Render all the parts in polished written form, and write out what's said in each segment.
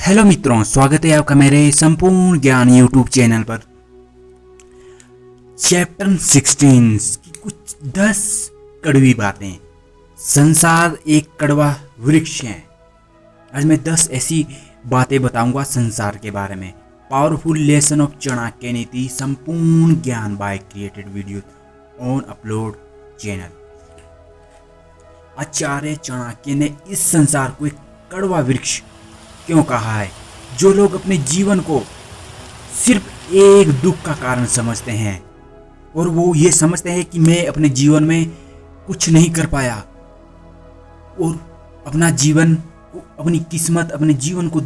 Hello मित्रों, स्वागत है आपका मेरे संपूर्ण ज्ञान यूट्यूब चैनल पर। चैप्टर 16 की कुछ 10 कड़वी बातें। संसार एक कड़वा वृक्ष है। आज मैं 10 ऐसी बातें बताऊंगा संसार के बारे में। Powerful lesson of Chanakya Niti, संपूर्ण ज्ञान by created video on upload channel. Acharya Chanakya ने इस संसार को एक कड़वा वृक्ष क्यों कहा है? जो लोग अपने जीवन को सिर्फ एक दुख का कारण समझते हैं और वो ये समझते हैं कि मैं अपने जीवन में कुछ नहीं कर पाया और अपना जीवन, अपनी किस्मत, अपने जीवन को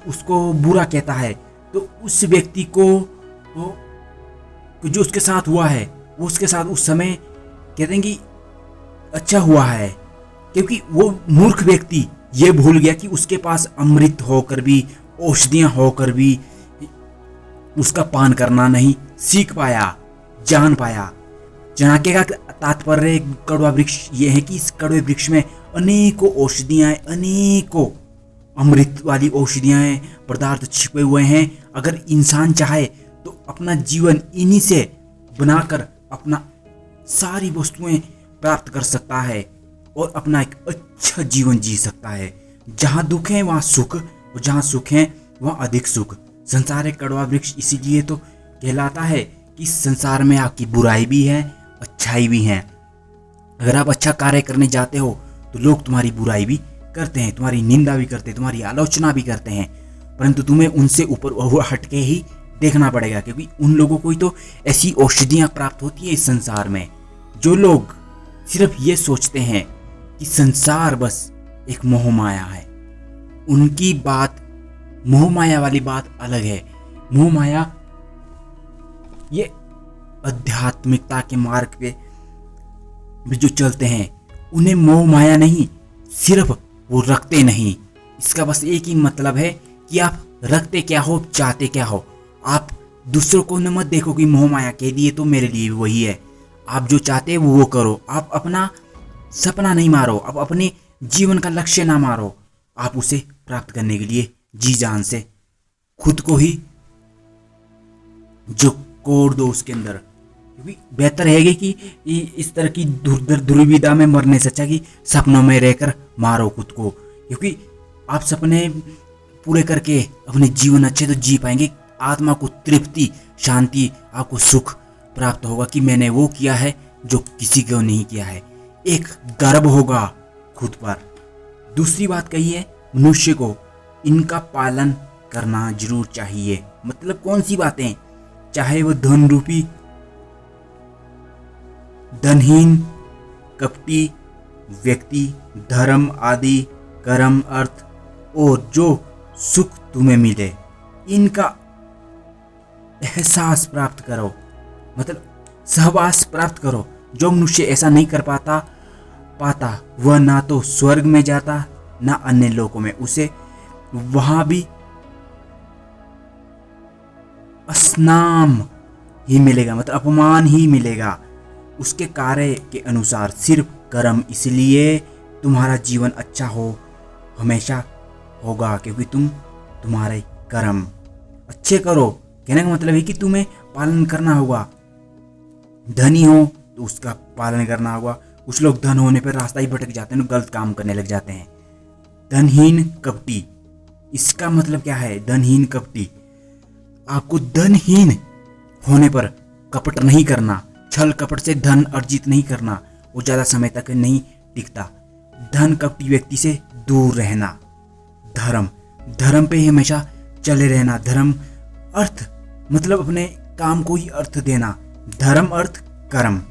उसको बुरा कहता है, तो उस व्यक्ति को जो उसके साथ हुआ है वो उसके साथ उस समय कहते हैं कि अच्छा हुआ है, क्योंकि वो मूर्ख व्यक्ति ये भूल गया कि उसके पास अमृत होकर भी, औषधियां होकर भी उसका पान करना नहीं सीख पाया, जान पाया। चाणक्य का तात्पर्य कड़वा वृक्ष ये है कि इस कड़वे वृक्ष में अनेकों औषधियां, अनेकों अमृत वाली औषधियां पदार्थ छिपे हुए हैं। अगर इंसान चाहे तो अपना जीवन इन्हीं से बनाकर अपना सारी वस्तुएं प्राप्त कर सकता है और अपना एक अच्छा जीवन जी सकता है। जहाँ दुख है वहाँ सुख, और जहाँ सुख है वहाँ अधिक सुख। संसार एक कड़वा वृक्ष इसीलिए तो कहलाता है कि संसार में आपकी बुराई भी है, अच्छाई भी है। अगर आप अच्छा कार्य करने जाते हो तो लोग तुम्हारी बुराई भी करते हैं, तुम्हारी निंदा भी करते हैं, तुम्हारी आलोचना भी करते हैं, परंतु तुम्हें उनसे ऊपर हटके ही देखना पड़ेगा, क्योंकि उन लोगों को ही तो ऐसी औषधियाँ प्राप्त होती है इस संसार में। जो लोग सिर्फ ये सोचते हैं कि संसार बस एक मोह माया है, उनकी बात, मोह माया वाली बात अलग है। मोह माया ये आध्यात्मिकता के मार्ग पे जो चलते हैं उन्हें मोह माया नहीं, सिर्फ वो रखते नहीं। इसका बस एक ही मतलब है कि आप रखते क्या हो, चाहते क्या हो। आप दूसरों को न मत देखो कि मोह माया के लिए तो मेरे लिए वही है। आप जो चाहते हैं वो करो। आप अपना सपना नहीं मारो, आप अपने जीवन का लक्ष्य ना मारो। आप उसे प्राप्त करने के लिए जी जान से खुद को ही जो कोड़ दो उसके अंदर। क्योंकि बेहतर है कि इस तरह की दुर्विधा में मरने से अच्छा कि सपनों में रहकर मारो खुद को। क्योंकि आप सपने पूरे करके अपने जीवन अच्छे तो जी पाएंगे, आत्मा को तृप्ति, शांति, आपको सुख प्राप्त होगा कि मैंने वो किया है जो किसी को नहीं किया है। एक गर्व होगा खुद पर। दूसरी बात कही है, मनुष्य को इनका पालन करना जरूर चाहिए। मतलब कौन सी बातें? चाहे वो धन रूपी, धनहीन, कपटी व्यक्ति, धर्म आदि, कर्म, अर्थ और जो सुख तुम्हें मिले, इनका एहसास प्राप्त करो, मतलब सहवास प्राप्त करो। जो मनुष्य ऐसा नहीं कर पाता वह ना तो स्वर्ग में जाता ना अन्य लोकों में, उसे वहां भी असनाम ही मिलेगा, मतलब अपमान ही मिलेगा उसके कार्य के अनुसार। सिर्फ कर्म, इसलिए तुम्हारा जीवन अच्छा हो हमेशा होगा, क्योंकि तुम्हारे कर्म अच्छे करो। कहने का मतलब है कि तुम्हें पालन करना होगा। धनी हो तो उसका पालन करना होगा। कुछ लोग धन होने पर रास्ता ही भटक जाते हैं, गलत काम करने लग जाते हैं। धनहीन कपटी, इसका मतलब क्या है? धनहीन कपटी, आपको धनहीन होने पर कपट नहीं करना, छल कपट से धन अर्जित नहीं करना, वो ज्यादा समय तक नहीं टिकता। धन कपटी व्यक्ति से दूर रहना। धर्म पे ही हमेशा चले रहना। धर्म, अर्थ, मतलब अपने काम को ही अर्थ देना। धर्म, अर्थ, कर्म,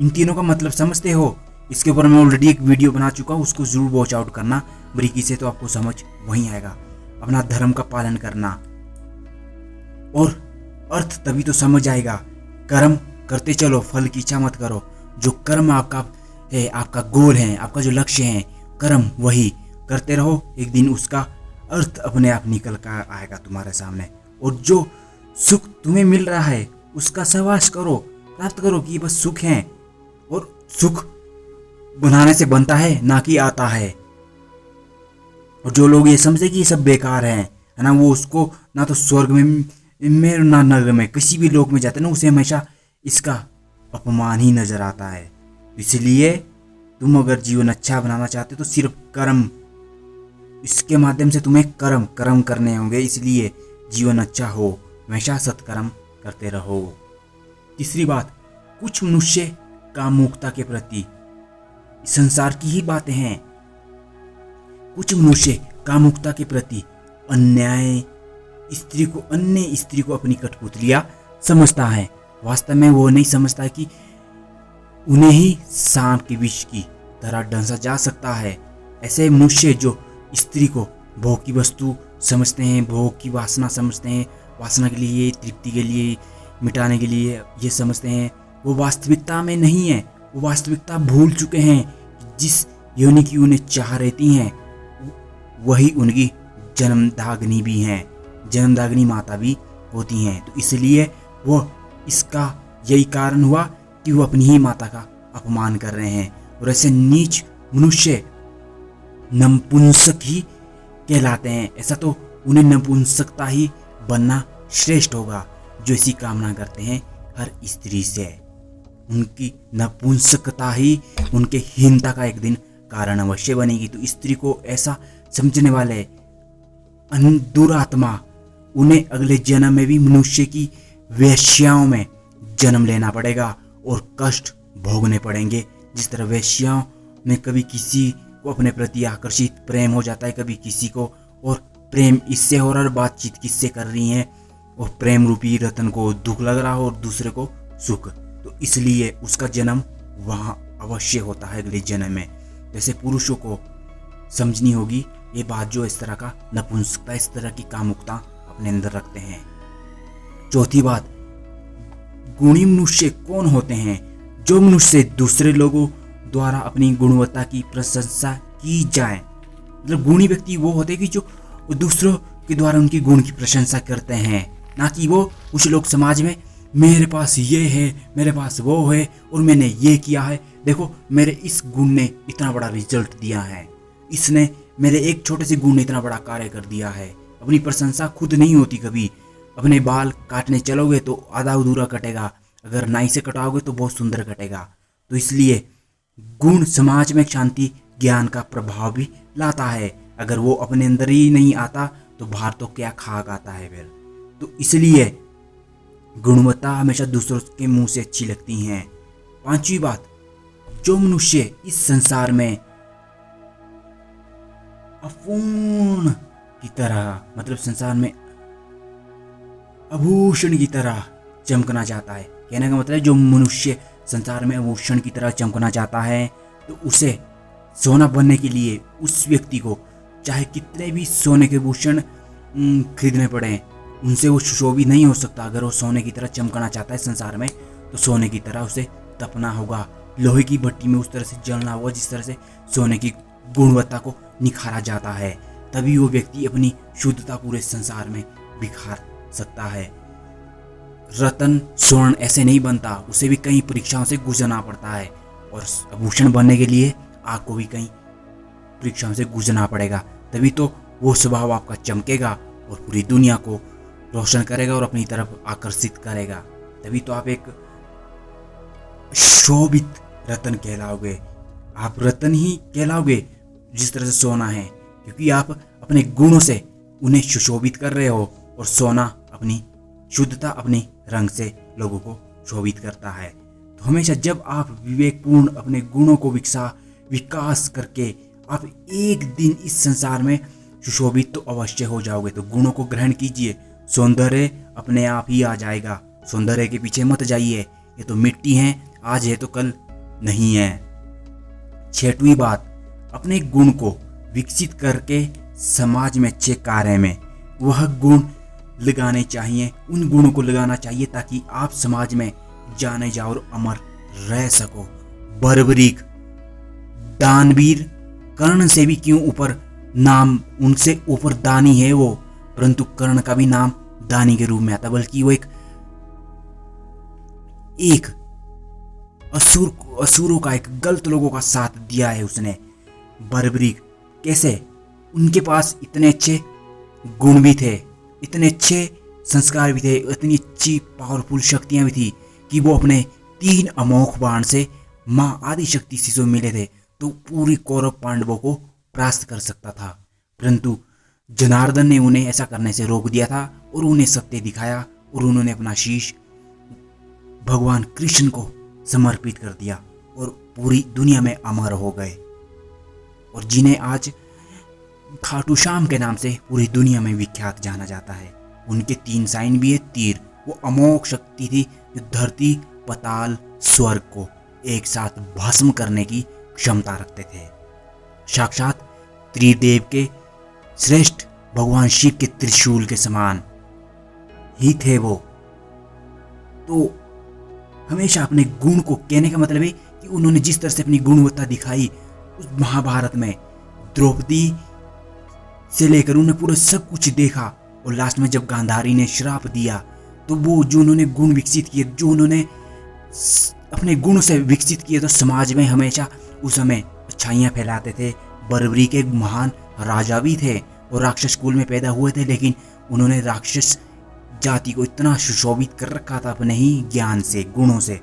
इन तीनों का मतलब समझते हो? इसके ऊपर मैं ऑलरेडी एक वीडियो बना चुका हूँ, उसको जरूर वॉच आउट करना बारीकी से, तो आपको समझ वहीं आएगा। अपना धर्म का पालन करना और अर्थ तभी तो समझ आएगा। कर्म करते चलो, फल की इच्छा मत करो। जो कर्म आपका है, आपका गोल है, आपका जो लक्ष्य है, कर्म वही करते रहो। एक दिन उसका अर्थ अपने आप निकल कर आएगा तुम्हारे सामने। और जो सुख तुम्हें मिल रहा है उसका सहवास करो, प्राप्त करो कि बस सुख है। और सुख बनाने से बनता है, ना कि आता है। और जो लोग ये समझते कि ये सब बेकार है ना, वो उसको ना तो स्वर्ग में ना नरक में, किसी भी लोक में जाते ना, उसे हमेशा इसका अपमान ही नजर आता है। इसलिए तुम अगर जीवन अच्छा बनाना चाहते हो तो सिर्फ कर्म, इसके माध्यम से तुम्हें कर्म करने होंगे। इसलिए जीवन अच्छा हो, हमेशा सत्कर्म करते रहो। तीसरी बात, कुछ मनुष्य कामुकता के प्रति, संसार की ही बातें हैं, कुछ मनुष्य कामुकता के प्रति अन्य स्त्री को अपनी कठपुतलियां समझता है। वास्तव में वो नहीं समझता कि उन्हें ही सांप के विष की तरह डंसा जा सकता है। ऐसे मनुष्य जो स्त्री को भोग की वस्तु समझते हैं, भोग की वासना समझते हैं, वासना के लिए, तृप्ति के लिए, मिटाने के लिए ये समझते हैं, वो वास्तविकता में नहीं है। वो वास्तविकता भूल चुके हैं कि जिस योनि की उन्हें चाह रहती हैं वही उनकी जन्मदाग्नि भी हैं, जन्मदाग्नि माता भी होती हैं। तो इसलिए वो, इसका यही कारण हुआ कि वो अपनी ही माता का अपमान कर रहे हैं। और ऐसे नीच मनुष्य नपुंसक ही कहलाते हैं। ऐसा तो उन्हें नपुंसकता ही बनना श्रेष्ठ होगा जो ऐसी कामना करते हैं हर स्त्री से। उनकी नपुंसकता ही उनके हीनता का एक दिन कारण अवश्य बनेगी। तो स्त्री को ऐसा समझने वाले दुरात्मा, उन्हें अगले जन्म में भी मनुष्य की वेश्याओं में जन्म लेना पड़ेगा और कष्ट भोगने पड़ेंगे। जिस तरह वेश्याओं में कभी किसी को अपने प्रति आकर्षित प्रेम हो जाता है, कभी किसी को, और प्रेम इससे हो रहा है, बातचीत किससे कर रही हैं, और प्रेम रूपी रतन को दुख लग रहा हो और दूसरे को सुख, तो इसलिए उसका जन्म वहाँ अवश्य होता है अगले जन्म में। जैसे पुरुषों को समझनी होगी ये बात, जो इस तरह का नपुंसकता, इस तरह की कामुकता अपने अंदर रखते हैं। चौथी बात, गुणी मनुष्य कौन होते हैं? जो मनुष्य दूसरे लोगों द्वारा अपनी गुणवत्ता की प्रशंसा की जाए। मतलब गुणी व्यक्ति वो होते हैं कि जो दूसरों के द्वारा उनकी गुण की प्रशंसा करते हैं, ना कि वो कुछ लोग समाज में मेरे पास ये है, मेरे पास वो है और मैंने ये किया है, देखो मेरे इस गुण ने इतना बड़ा रिजल्ट दिया है, इसने मेरे एक छोटे से गुण ने इतना बड़ा कार्य कर दिया है। अपनी प्रशंसा खुद नहीं होती कभी। अपने बाल काटने चलोगे तो आधा अधूरा कटेगा, अगर नाई से कटाओगे तो बहुत सुंदर कटेगा। तो इसलिए गुण समाज में शांति ज्ञान का प्रभाव भी लाता है। अगर वो अपने अंदर ही नहीं आता तो बाहर तो क्या खाक आता है फिर। तो इसलिए गुणवत्ता हमेशा दूसरों के मुंह से अच्छी लगती हैं। पांचवी बात, जो मनुष्य इस संसार में अपूर्ण की तरह, मतलब संसार में आभूषण की तरह चमकना चाहता है, कहने का मतलब जो मनुष्य संसार में आभूषण की तरह चमकना चाहता है तो उसे सोना बनने के लिए उस व्यक्ति को चाहे कितने भी सोने के आभूषण खरीदने पड़े, उनसे वो सुशोभित नहीं हो सकता। अगर वो सोने की तरह चमकना चाहता है संसार में तो सोने की तरह उसे तपना होगा, लोहे की भट्टी में उस तरह से जलना होगा जिस तरह से सोने की गुणवत्ता को निखारा जाता है। तभी वो व्यक्ति अपनी शुद्धता पूरे संसार में बिखार सकता है। रतन स्वर्ण ऐसे नहीं बनता, उसे भी कई परीक्षाओं से गुजरना पड़ता है, और आभूषण बनने के लिए आपको भी कई परीक्षाओं से गुजरना पड़ेगा। तभी तो वो स्वभाव आपका चमकेगा और पूरी दुनिया को रोशन करेगा और अपनी तरफ आकर्षित करेगा। तभी तो आप एक शोभित रतन कहलाओगे। आप रतन ही कहलाओगे जिस तरह से सोना है, क्योंकि आप अपने गुणों से उन्हें सुशोभित कर रहे हो, और सोना अपनी शुद्धता, अपने रंग से लोगों को शोभित करता है। तो हमेशा जब आप विवेकपूर्ण अपने गुणों को विकास करके आप एक दिन इस संसार में सुशोभित तो अवश्य हो जाओगे। तो गुणों को ग्रहण कीजिए, सौंदर्य अपने आप ही आ जाएगा। सौंदर्य के पीछे मत जाइए, ये तो मिट्टी है, आज है तो कल नहीं है। छठवीं बात, अपने गुण को विकसित करके समाज में अच्छे कार्य में वह गुण लगाने चाहिए, उन गुणों को लगाना चाहिए ताकि आप समाज में जाने जाओ और अमर रह सको। बर्बरीक, दानवीर, कर्ण से भी क्यों ऊपर नाम, उनसे ऊपर दानी है वो, परंतु कर्ण का भी नाम दानी के रूप में आता, बल्कि वो एक असुरों का, एक गलत लोगों का साथ दिया है उसने। बर्बरीक कैसे? उनके पास इतने अच्छे गुण भी थे, इतने अच्छे संस्कार भी थे, इतनी अच्छी पावरफुल शक्तियां भी थी कि वो अपने 3 अमोघ बाण से मां आदिशक्ति से जो मिले थे तो पूरी कौरव पांडवों को परास्त कर सकता था। परंतु जनार्दन ने उन्हें ऐसा करने से रोक दिया था और उन्हें सत्य दिखाया और उन्होंने अपना शीश भगवान कृष्ण को समर्पित कर दिया और पूरी दुनिया में अमर हो गए, और जिन्हें आज खाटू श्याम के नाम से पूरी दुनिया में विख्यात जाना जाता है। उनके 3 साइन भी है, तीर। वो अमोघ शक्ति थी जो धरती, पताल, स्वर्ग को एक साथ भस्म करने की क्षमता रखते थे। साक्षात त्रिदेव के श्रेष्ठ भगवान शिव के त्रिशूल के समान ही थे वो। तो हमेशा अपने गुण को, कहने का मतलब है कि उन्होंने जिस तरह से अपनी गुणवत्ता दिखाई उस महाभारत में, द्रौपदी से लेकर उन्हें पूरा सब कुछ देखा, और लास्ट में जब गांधारी ने श्राप दिया तो वो जो उन्होंने गुण विकसित किए, जो उन्होंने अपने गुण से विकसित किए, तो समाज में हमेशा उस समय अच्छाइयाँ फैलाते थे। बर्बरी के महान राजा भी थे और राक्षस कुल में पैदा हुए थे, लेकिन उन्होंने राक्षस जाति को इतना सुशोभित कर रखा था अपने ही ज्ञान से, गुणों से।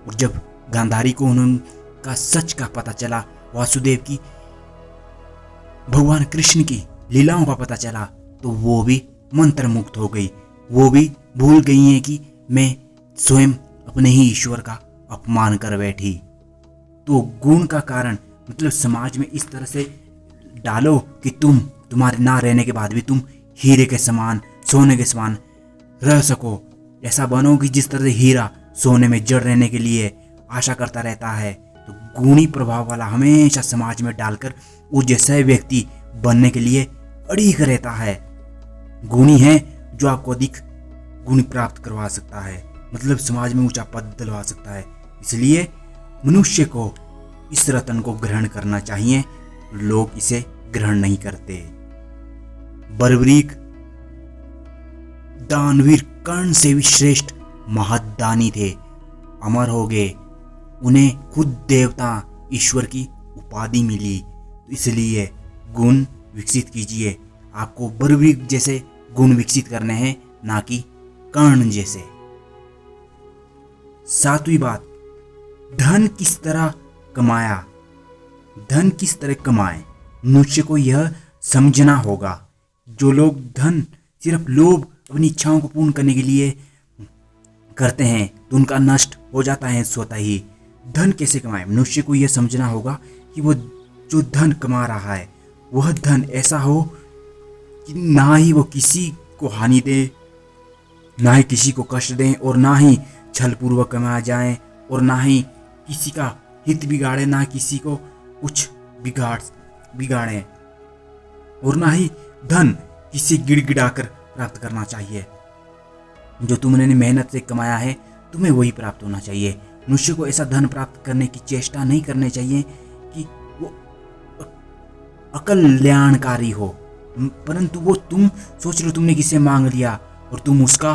और जब गांधारी को उनका सच का पता चला, वासुदेव की, भगवान कृष्ण की लीलाओं का पता चला, तो वो भी मंत्रमुग्ध हो गई। वो भी भूल गई हैं कि मैं स्वयं अपने ही ईश्वर का अपमान कर बैठी। तो गुण का कारण मतलब समाज में इस तरह से डालो कि तुम्हारे ना रहने के बाद भी तुम हीरे के समान, सोने के समान रह सको। ऐसा बनो कि जिस तरह से हीरा सोने में जड़ रहने के लिए आशा करता रहता है, तो गुणी प्रभाव वाला हमेशा समाज में डालकर वो जैसा व्यक्ति बनने के लिए अड़ीग रहता है। गुणी है जो आपको अधिक गुण प्राप्त करवा सकता है, मतलब समाज में ऊंचा पद दिलवा सकता है। इसलिए मनुष्य को इस रतन को ग्रहण करना चाहिए, लोग इसे ग्रहण नहीं करते। बर्बरीक दानवीर कर्ण से भी श्रेष्ठ महदानी थे, अमर हो गए। उन्हें खुद देवता ईश्वर की उपाधि मिली। इसलिए गुण विकसित कीजिए। आपको बर्बरीक जैसे गुण विकसित करने हैं, ना कि कर्ण जैसे। 7वीं बात, धन किस तरह कमाया। धन किस तरह कमाएं, मनुष्य को यह समझना होगा। जो लोग धन सिर्फ लोभ, अपनी इच्छाओं को पूर्ण करने के लिए करते हैं, तो उनका नष्ट हो जाता है स्वतः ही। धन कैसे कमाएं, मनुष्य को यह समझना होगा कि वो जो धन कमा रहा है वह धन ऐसा हो कि ना ही वो किसी को हानि दे, ना ही किसी को कष्ट दें, और ना ही छल पूर्वक कमाया जाए, और ना ही किसी का हित बिगाड़े, ना किसी को कुछ बिगाड़े, और ना ही धन किसी गिड़गिड़ाकर प्राप्त करना चाहिए। जो तुमने मेहनत से कमाया है तुम्हें वही प्राप्त होना चाहिए। मनुष्य को ऐसा धन प्राप्त करने की चेष्टा नहीं करनी चाहिए कि वो अकल्याणकारी हो, परंतु वो तुम सोच लो तुमने किसे मांग लिया और तुम उसका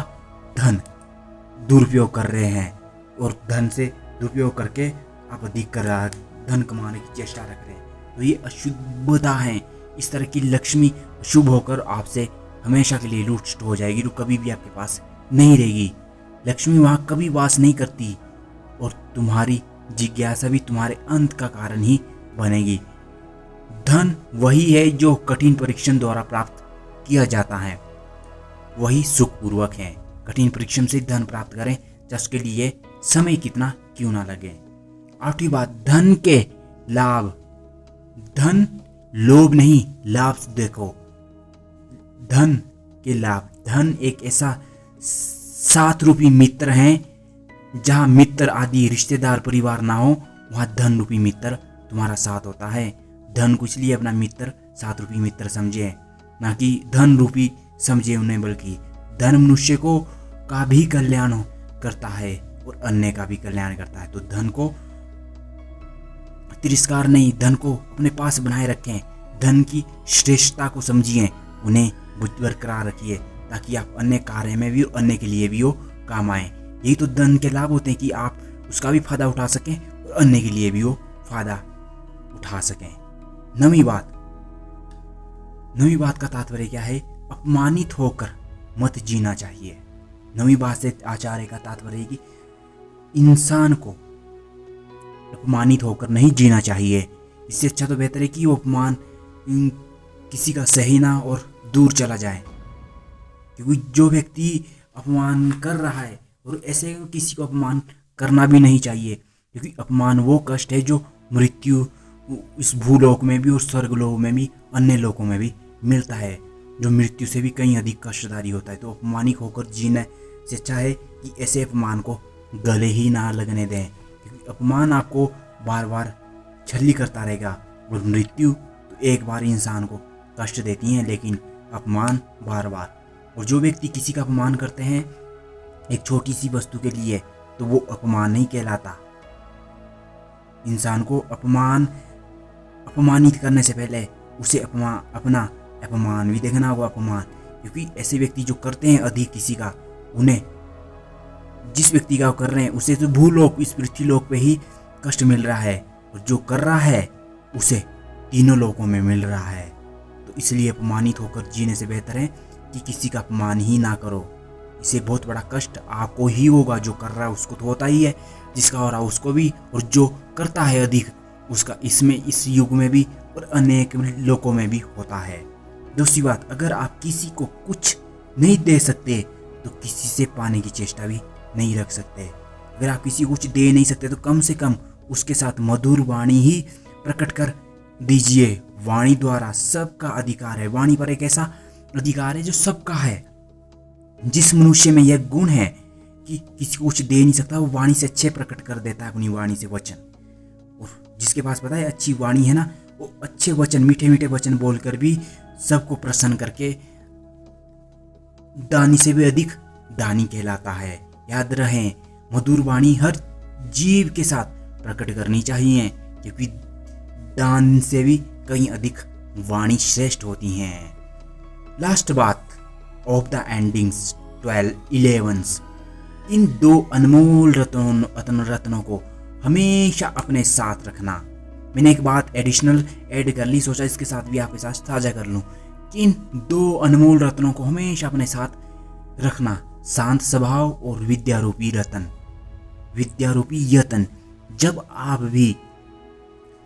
धन दुरुपयोग कर रहे हैं, और धन से दुरुपयोग करके आप अधिक धन कमाने की चेष्टा रख रहे हैं, तो ये अशुभता है। इस तरह की लक्ष्मी शुभ होकर आपसे हमेशा के लिए लुष्ट हो जाएगी, तो कभी भी आपके पास नहीं रहेगी। लक्ष्मी वहाँ कभी वास नहीं करती, और तुम्हारी जिज्ञासा भी तुम्हारे अंत का कारण ही बनेगी। धन वही है जो कठिन परीक्षण द्वारा प्राप्त किया जाता है, वही सुखपूर्वक है। कठिन परीक्षण से धन प्राप्त करें, जिसके लिए समय कितना क्यों ना लगे। 8वीं बात, धन के लाभ। धन लोभ नहीं, लाभ देखो। धन के लाभ। धन एक ऐसा साथ रूपी मित्र है, जहां मित्र आदि रिश्तेदार परिवार ना हो, वहां धन रूपी मित्र तुम्हारा साथ होता है। धन को इसलिए अपना मित्र, साथ रूपी मित्र समझे, ना कि धन रूपी समझे उन्हें, बल्कि धन मनुष्य को का भी कल्याण करता है और अन्य का भी कल्याण करता है। तो धन को तिरस्कार नहीं, धन को अपने पास बनाए रखें। धन की श्रेष्ठता को समझिए, उन्हें बरकरार रखिए, ताकि आप अन्य कार्य में भी, अन्य के लिए भी हो काम आए। यही तो धन के लाभ होते हैं कि आप उसका भी फायदा उठा सकें और अन्य के लिए भी वो फायदा उठा सकें। 9वीं बात, नवीं बात का तात्पर्य क्या है? अपमानित होकर मत जीना चाहिए। नवीं बात से आचार्य का तात्पर्य है कि इंसान को अपमानित होकर नहीं जीना चाहिए। इससे अच्छा तो बेहतर है कि वो अपमान किसी का सही ना और दूर चला जाए, क्योंकि जो व्यक्ति अपमान कर रहा है, और ऐसे किसी को अपमान करना भी नहीं चाहिए, क्योंकि अपमान वो कष्ट है जो मृत्यु इस भूलोक में भी और स्वर्गलोक में भी अन्य लोकों में भी मिलता है, जो मृत्यु से भी कहीं अधिक कष्टदायी होता है। तो अपमानित होकर जीने से अच्छा है कि ऐसे अपमान को गले ही ना लगने दें, क्योंकि अपमान आपको बार बार छली करता रहेगा, और मृत्यु तो एक बार इंसान को कष्ट देती है, लेकिन अपमान बार बार। और जो व्यक्ति किसी का अपमान करते हैं एक छोटी सी वस्तु के लिए, तो वो अपमान नहीं कहलाता। इंसान को अपमानित करने से पहले उसे अपना अपमान भी देखना होगा। अपमान, क्योंकि ऐसे व्यक्ति जो करते हैं अधिक किसी का, उन्हें जिस व्यक्ति का कर रहे हैं उसे तो भूलोक इस पृथ्वी लोक पे ही कष्ट मिल रहा है, और जो कर रहा है उसे तीनों लोकों में मिल रहा है। तो इसलिए अपमानित होकर जीने से बेहतर है कि किसी का अपमान ही ना करो। इससे बहुत बड़ा कष्ट आपको ही होगा। जो कर रहा है उसको तो होता ही है, जिसका हो रहा है उसको भी, और जो करता है अधिक उसका इस युग में भी और अनेक लोकों में भी होता है। दूसरी बात, अगर आप किसी को कुछ नहीं दे सकते तो किसी से पाने की चेष्टा भी नहीं रख सकते। अगर आप किसी को कुछ दे नहीं सकते तो कम से कम उसके साथ मधुर वाणी ही प्रकट कर दीजिए। वाणी द्वारा सबका अधिकार है। वाणी पर एक ऐसा अधिकार है जो सबका है। जिस मनुष्य में यह गुण है कि किसी को कुछ दे नहीं सकता, वो वाणी से अच्छे प्रकट कर देता है अपनी वाणी से वचन। और जिसके पास पता है अच्छी वाणी है ना, वो अच्छे वचन, मीठे मीठे वचन बोलकर भी सबको प्रसन्न करके दानी से भी अधिक दानी कहलाता है। याद रहे, मधुर वाणी हर जीव के साथ प्रकट करनी चाहिए, क्योंकि दान से भी कहीं अधिक वाणी श्रेष्ठ होती हैं। लास्ट बात ऑफ द एंडिंग्स 12 इन दो अनमोल रत्नों को हमेशा अपने साथ रखना। मैंने एक बात एडिशनल ऐड कर ली, सोचा इसके साथ भी आपके साथ साझा कर लूं कि इन दो अनमोल रत्नों को हमेशा अपने साथ रखना। शांत स्वभाव और विद्यारूपी रतन, विद्यारूपी यतन। जब आप भी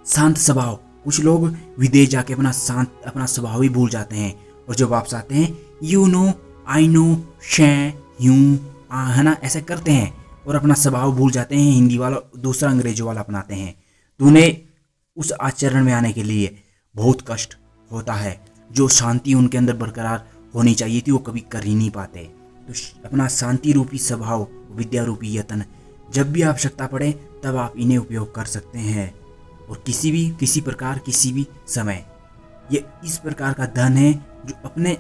शांत स्वभाव, कुछ लोग विदेश जाके अपना स्वभाव ही भूल जाते हैं, और जब वापस आते हैं यू नो आई नो शे यूं है ना, ऐसे करते हैं और अपना स्वभाव भूल जाते हैं। हिंदी वाला दूसरा अंग्रेजों वाला अपनाते हैं, तो उन्हें उस आचरण में आने के लिए बहुत कष्ट होता है। जो शांति उनके अंदर बरकरार होनी चाहिए थी वो कभी कर ही नहीं पाते। तो अपना शांति रूपी स्वभाव, विद्या रूपी यत्न, जब भी आवश्यकता पड़े तब आप इन्हें उपयोग कर सकते हैं, और किसी प्रकार किसी भी समय। ये इस प्रकार का धन है जो अपने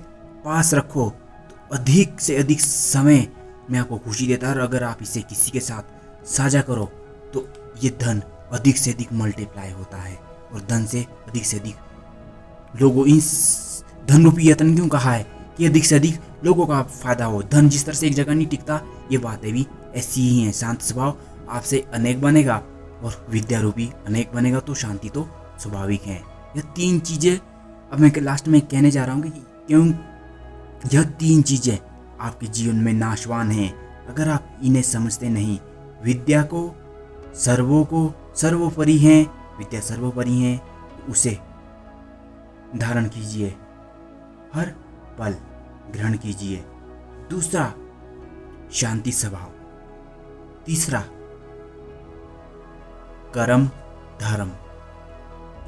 पास रखो तो अधिक से अधिक समय में आपको खुशी देता है, और अगर आप इसे किसी के साथ साझा करो तो ये धन अधिक से अधिक मल्टीप्लाई होता है, और धन से अधिक लोगों, इस धन रूपी यत्न क्यों कहा है कि अधिक से अधिक लोगों का फायदा हो। धन जिस तरह से एक जगह नहीं टिकता, ये बातें भी ऐसी ही हैं। शांत स्वभाव आपसे अनेक बनेगा और विद्या रूपी अनेक बनेगा, तो शांति तो स्वाभाविक है। यह तीन चीजें अब मैं लास्ट में कहने जा रहा हूँ कि क्यों यह तीन चीजें आपके जीवन में नाशवान हैं अगर आप इन्हें समझते नहीं। विद्या को सर्वोपरि है, विद्या सर्वोपरि है, उसे धारण कीजिए, हर पल ग्रहण कीजिए। दूसरा शांति स्वभाव, तीसरा कर्म धर्म,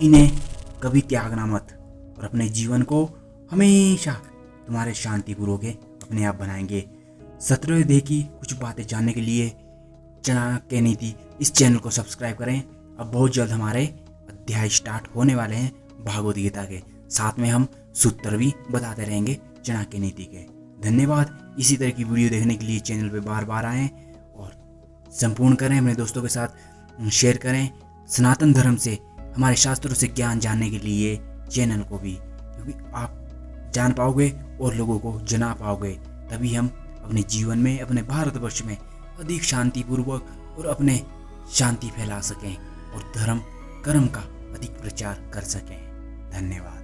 इन्हें कभी त्यागना मत, और अपने जीवन को हमेशा तुम्हारे शांतिपूर्वक अपने आप बनाएंगे। 17वें अध्याय की कुछ बातें जानने के लिए चाणक्य नीति इस चैनल को सब्सक्राइब करें। अब बहुत जल्द हमारे अध्याय स्टार्ट होने वाले हैं भागवत गीता के, साथ में हम सूत्र भी बताते रहेंगे चाणक्य नीति के। धन्यवाद। इसी तरह की वीडियो देखने के लिए चैनल पे बार बार आएँ और संपूर्ण करें, अपने दोस्तों के साथ शेयर करें। सनातन धर्म से, हमारे शास्त्रों से ज्ञान जानने के लिए चैनल को भी, क्योंकि आप जान पाओगे और लोगों को जना पाओगे, तभी हम अपने जीवन में, अपने भारतवर्ष में अधिक शांतिपूर्वक और अपने शांति फैला सकें और धर्म कर्म का अधिक प्रचार कर सकें। धन्यवाद।